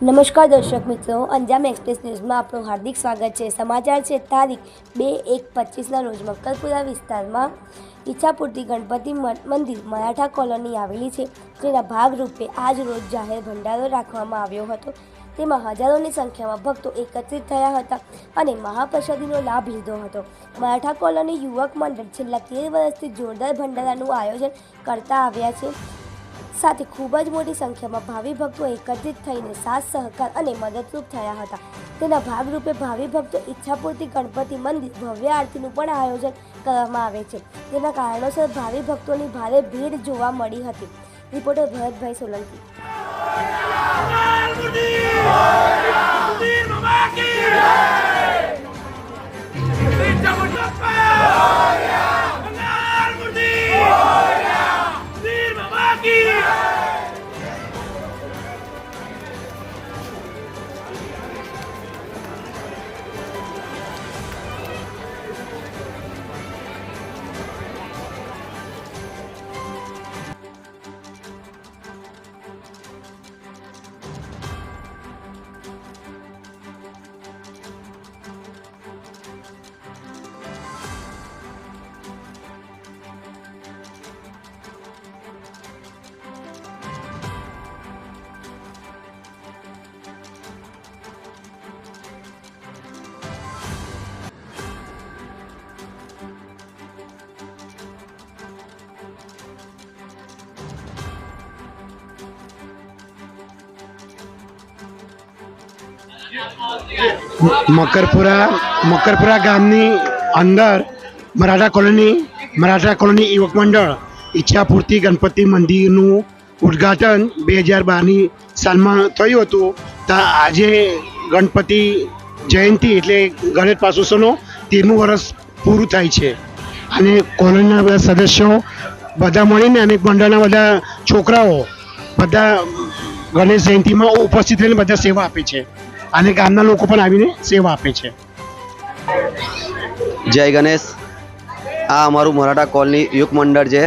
નમસ્કાર દર્શક મિત્રો, અંજામ એક્સપ્રેસ ન્યૂઝમાં આપનું હાર્દિક સ્વાગત છે। સમાચાર છે તારીખ 2/1/25ના રોજ મક્કરપુરા વિસ્તારમાં ઈચ્છાપૂર્તિ ગણપતિ મંદિર મરાઠા કોલોની આવેલી છે, જેના ભાગરૂપે આજ રોજ જાહેર ભંડારો રાખવામાં આવ્યો હતો। તેમાં હજારોની સંખ્યામાં ભક્તો એકત્રિત થયા હતા અને મહાપ્રસાદીનો લાભ લીધો હતો। મરાઠા કોલોની યુવક મંડળ છેલ્લા 13 વર્ષથી જોરદાર ભંડારાનું આયોજન કરતા આવ્યા છે। સાથે ખૂબ જ મોટી સંખ્યામાં ભાવિ ભક્તો એકત્રિત થઈને સાથ સહકાર અને મદદરૂપ થયા હતા। તેના ભાગરૂપે ભાવિ ભક્તો ઈચ્છાપૂર્તિ ગણપતિ મંદિર ભવ્ય આરતીનું પણ આયોજન કરવામાં આવે છે, જેના કારણોસર ભાવિ ભક્તોની ભારે ભીડ જોવા મળી હતી। રિપોર્ટર ભરતભાઈ સોલંકી। મકરપુરા ગામની અંદર મરાઠા કોલોની યુવક મંડળ ઈચ્છાપૂર્તિ ગણપતિ મંદિરનું ઉદ્ઘાટન 2012ની સાલમાં થયું હતું। તો આજે ગણપતિ જયંતિ એટલે ગણેશ પાસોત્સવનો 13મું વર્ષ પૂરું થાય છે અને કોલોનીના બધા સદસ્યો બધા મળીને અને મંડળના બધા છોકરાઓ બધા ગણેશ જયંતિમાં ઉપસ્થિત રહીને બધા સેવા આપે છે અને ગામના લોકો પણ આવીને સેવા આપે છે। જય ગણેશ। આ અમારું મરાઠા કોલોની યુવક મંડળ છે।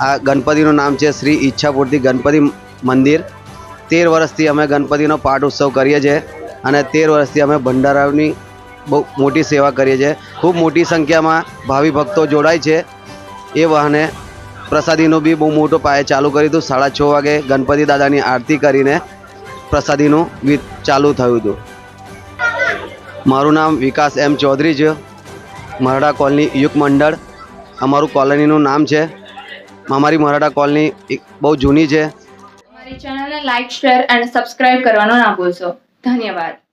આ ગણપતિનું નામ છે શ્રી ઈચ્છાપૂર્તિ ગણપતિ મંદિર। 13 વર્ષથી અમે ગણપતિનો પાઠ ઉત્સવ કરીએ છીએ અને 13 વર્ષથી અમે ભંડારાની બહુ મોટી સેવા કરીએ છીએ। ખૂબ મોટી સંખ્યામાં ભાવિ ભક્તો જોડાય છે। એ બહાને પ્રસાદીનું બી બહુ મોટો પાયે ચાલુ કર્યું હતું। 6:30 વાગે ગણપતિ દાદાની આરતી કરીને પ્રસાદીનું ચાલુ થયું હતું। મારું નામ વિકાસ એમ ચૌધરી છે। મરાઠા કોલોની યુવક મંડળ અમારું કોલોનીનું નામ છે। અમારી મરાઠા કોલોની બહુ જૂની છે। અમારી ચેનલને લાઈક, શેર અને સબસ્ક્રાઇબ કરવાનું ના ભૂલશો। ધન્યવાદ।